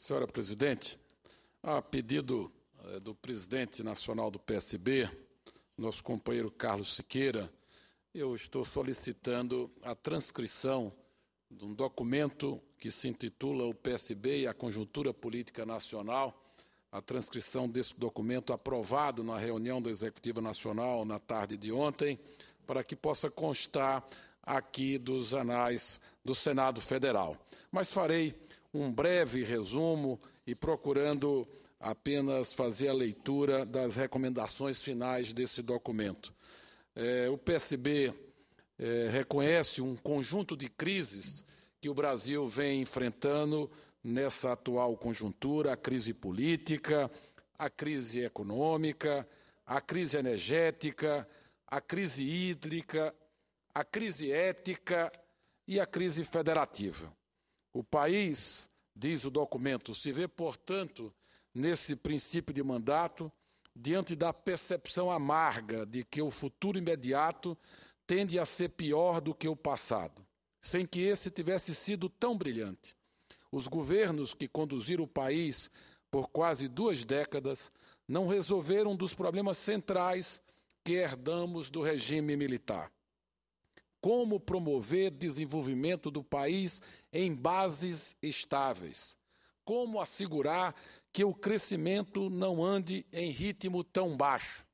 Senhora Presidente, a pedido do presidente nacional do PSB, nosso companheiro Carlos Siqueira, eu estou solicitando a transcrição de um documento que se intitula O PSB e a Conjuntura Política Nacional, a transcrição desse documento aprovado na reunião do Executivo Nacional na tarde de ontem, para que possa constar aqui dos anais do Senado Federal. Mas farei um breve resumo e procurando apenas fazer a leitura das recomendações finais desse documento. O PSB reconhece um conjunto de crises que o Brasil vem enfrentando nessa atual conjuntura: a crise política, a crise econômica, a crise energética, a crise hídrica, a crise ética e a crise federativa. O país, diz o documento, se vê, portanto, nesse princípio de mandato, diante da percepção amarga de que o futuro imediato tende a ser pior do que o passado, sem que esse tivesse sido tão brilhante. Os governos que conduziram o país por quase 2 décadas não resolveram um dos problemas centrais que herdamos do regime militar. Como promover desenvolvimento do país em bases estáveis? Como assegurar que o crescimento não ande em ritmo tão baixo?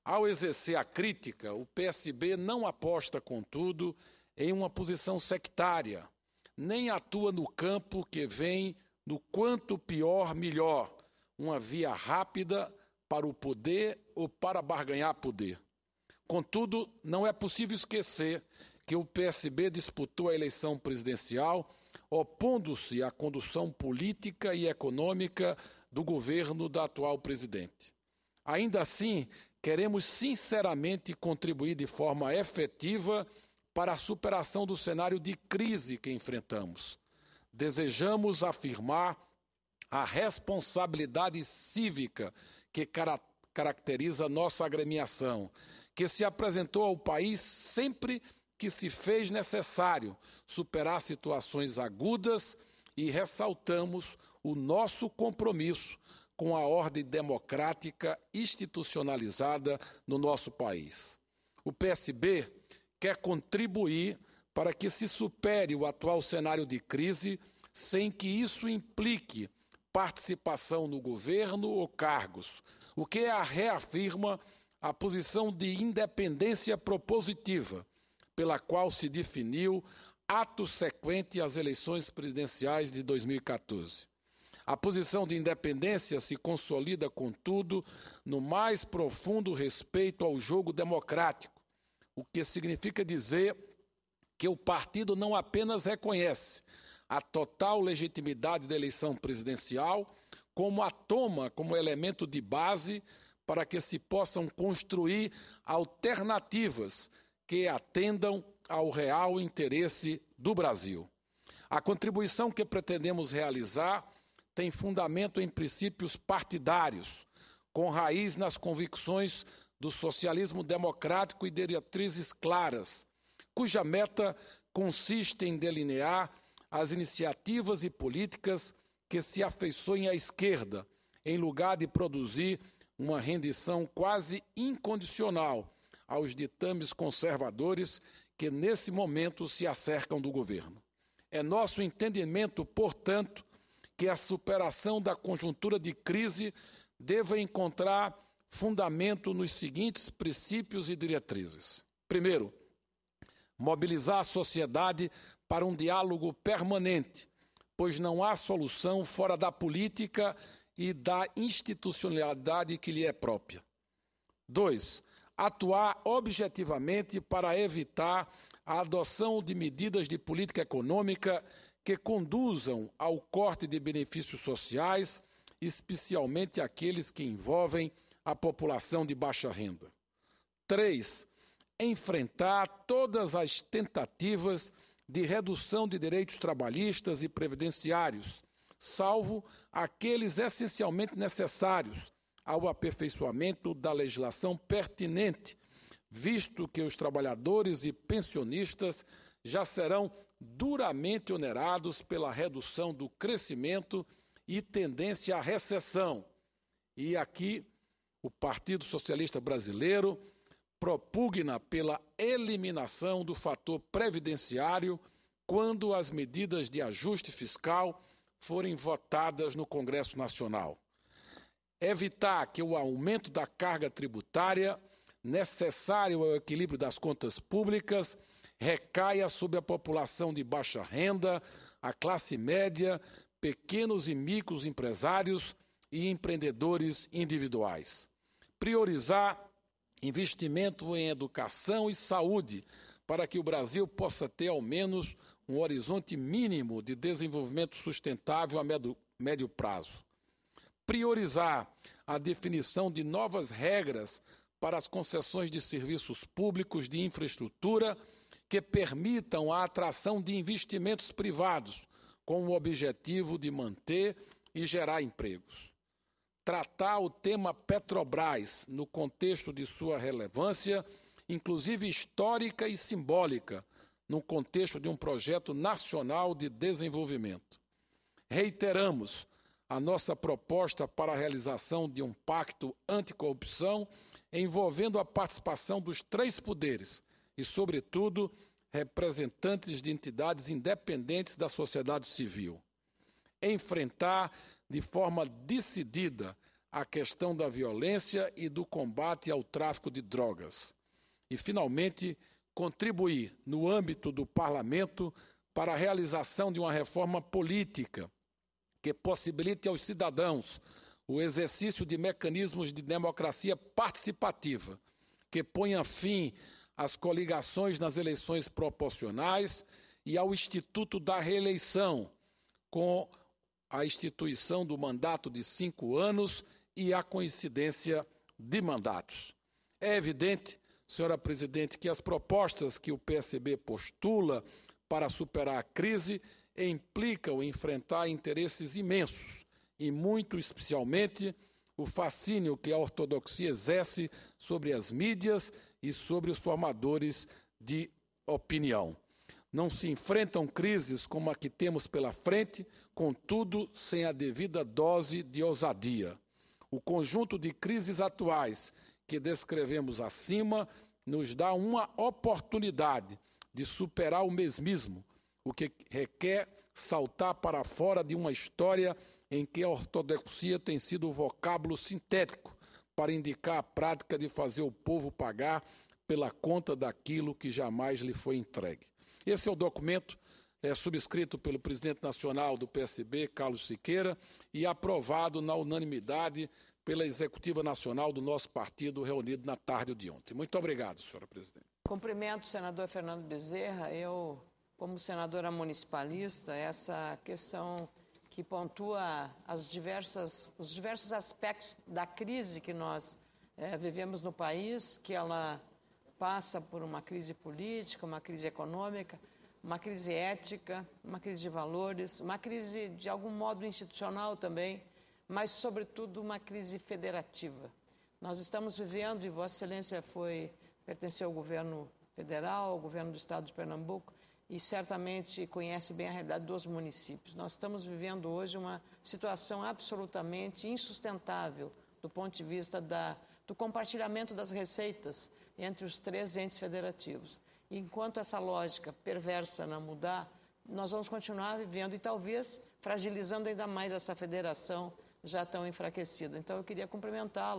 Ao exercer a crítica, o PSB não aposta, contudo, em uma posição sectária, nem atua no campo que vem no quanto pior, melhor, uma via rápida para o poder ou para barganhar poder. Contudo, não é possível esquecer que o PSB disputou a eleição presidencial opondo-se à condução política e econômica do governo da atual presidente. Ainda assim, queremos sinceramente contribuir de forma efetiva para a superação do cenário de crise que enfrentamos. Desejamos afirmar a responsabilidade cívica que caracteriza nossa agremiação, que se apresentou ao país sempre que se fez necessário superar situações agudas, e ressaltamos o nosso compromisso com a ordem democrática institucionalizada no nosso país. O PSB quer contribuir para que se supere o atual cenário de crise sem que isso implique participação no governo ou cargos, o que reafirma a posição de independência propositiva, pela qual se definiu ato sequente às eleições presidenciais de 2014. A posição de independência se consolida, contudo, no mais profundo respeito ao jogo democrático, o que significa dizer que o partido não apenas reconhece a total legitimidade da eleição presidencial, como a toma como elemento de base para que se possam construir alternativas que atendam ao real interesse do Brasil. A contribuição que pretendemos realizar tem fundamento em princípios partidários, com raiz nas convicções do socialismo democrático e diretrizes claras, cuja meta consiste em delinear as iniciativas e políticas que se afeiçoem à esquerda, em lugar de produzir uma rendição quase incondicional aos ditames conservadores que, nesse momento, se acercam do governo. É nosso entendimento, portanto, que a superação da conjuntura de crise deva encontrar fundamento nos seguintes princípios e diretrizes. Primeiro, mobilizar a sociedade para um diálogo permanente, pois não há solução fora da política e da institucionalidade que lhe é própria. 2. Atuar objetivamente para evitar a adoção de medidas de política econômica que conduzam ao corte de benefícios sociais, especialmente aqueles que envolvem a população de baixa renda. 3. Enfrentar todas as tentativas de redução de direitos trabalhistas e previdenciários, salvo aqueles essencialmente necessários ao aperfeiçoamento da legislação pertinente, visto que os trabalhadores e pensionistas já serão duramente onerados pela redução do crescimento e tendência à recessão. E aqui o Partido Socialista Brasileiro propugna pela eliminação do fator previdenciário quando as medidas de ajuste fiscal forem votadas no Congresso Nacional. Evitar que o aumento da carga tributária necessário ao equilíbrio das contas públicas recaia sobre a população de baixa renda, a classe média, pequenos e micros empresários e empreendedores individuais. Priorizar investimento em educação e saúde para que o Brasil possa ter ao menos um horizonte mínimo de desenvolvimento sustentável a médio prazo. Priorizar a definição de novas regras para as concessões de serviços públicos de infraestrutura que permitam a atração de investimentos privados com o objetivo de manter e gerar empregos. Tratar o tema Petrobras no contexto de sua relevância, inclusive histórica e simbólica, no contexto de um projeto nacional de desenvolvimento. Reiteramos a nossa proposta para a realização de um pacto anticorrupção envolvendo a participação dos 3 poderes e, sobretudo, representantes de entidades independentes da sociedade civil. Enfrentar de forma decidida a questão da violência e do combate ao tráfico de drogas. E, finalmente, contribuir no âmbito do Parlamento para a realização de uma reforma política que possibilite aos cidadãos o exercício de mecanismos de democracia participativa, que ponha fim às coligações nas eleições proporcionais e ao Instituto da Reeleição, com a instituição do mandato de 5 anos e a coincidência de mandatos. É evidente, senhora presidente, que as propostas que o PSB postula para superar a crise implicam enfrentar interesses imensos e, muito especialmente, o fascínio que a ortodoxia exerce sobre as mídias e sobre os formadores de opinião. Não se enfrentam crises como a que temos pela frente, contudo, sem a devida dose de ousadia. O conjunto de crises atuais que descrevemos acima nos dá uma oportunidade de superar o mesmismo, o que requer saltar para fora de uma história em que a ortodoxia tem sido o vocábulo sintético para indicar a prática de fazer o povo pagar pela conta daquilo que jamais lhe foi entregue. Esse é o documento subscrito pelo presidente nacional do PSB, Carlos Siqueira, e aprovado na unanimidade pela executiva nacional do nosso partido, reunido na tarde de ontem. Muito obrigado, senhora presidente. Cumprimento o senador Fernando Bezerra. Eu, como senadora municipalista, essa questão que pontua os diversos aspectos da crise que nós vivemos no país, que ela passa por uma crise política, uma crise econômica, uma crise ética, uma crise de valores, uma crise de algum modo institucional também, mas sobretudo uma crise federativa. Nós estamos vivendo, e Vossa Excelência pertenceu ao governo federal, ao governo do estado de Pernambuco, e certamente conhece bem a realidade dos municípios. Nós estamos vivendo hoje uma situação absolutamente insustentável do ponto de vista do compartilhamento das receitas entre os 3 entes federativos. E enquanto essa lógica perversa não mudar, nós vamos continuar vivendo e talvez fragilizando ainda mais essa federação já tão enfraquecida. Então eu queria cumprimentar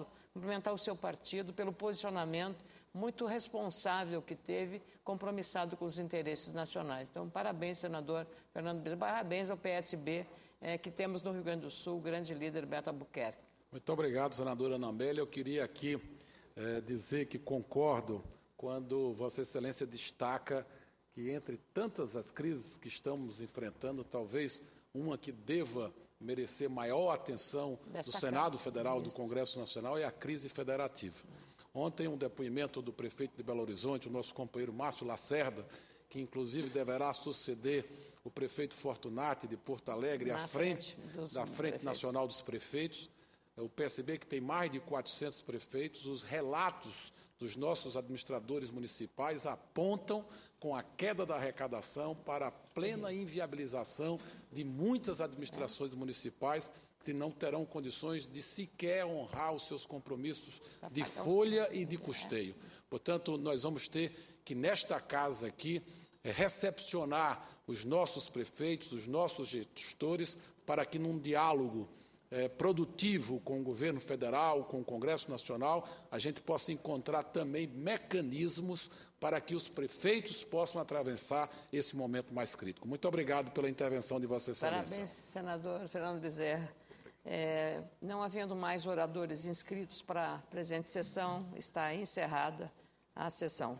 o seu partido pelo posicionamento muito responsável que teve, compromissado com os interesses nacionais. Então, parabéns, senador Fernando Bezerra, parabéns ao PSB, que temos no Rio Grande do Sul, o grande líder Beto Albuquerque. Muito obrigado, senadora Ana Amélia. Eu queria aqui dizer que concordo quando Vossa Excelência destaca que, entre tantas as crises que estamos enfrentando, talvez uma que deva merecer maior atenção do Senado Federal, do Congresso Nacional, é a crise federativa. Ontem, um depoimento do prefeito de Belo Horizonte, o nosso companheiro Márcio Lacerda, que inclusive deverá suceder o prefeito Fortunati de Porto Alegre à frente da Frente Nacional dos Prefeitos, o PSB, que tem mais de 400 prefeitos, os relatos dos nossos administradores municipais apontam com a queda da arrecadação para a plena inviabilização de muitas administrações municipais que não terão condições de sequer honrar os seus compromissos de folha e de custeio. Portanto, nós vamos ter que, nesta casa aqui, recepcionar os nossos prefeitos, os nossos gestores, para que, num diálogo produtivo com o governo federal, com o Congresso Nacional, a gente possa encontrar também mecanismos para que os prefeitos possam atravessar esse momento mais crítico. Muito obrigado pela intervenção de Vossa Excelência. Parabéns, senador Fernando Bezerra. Não havendo mais oradores inscritos para a presente sessão, está encerrada a sessão.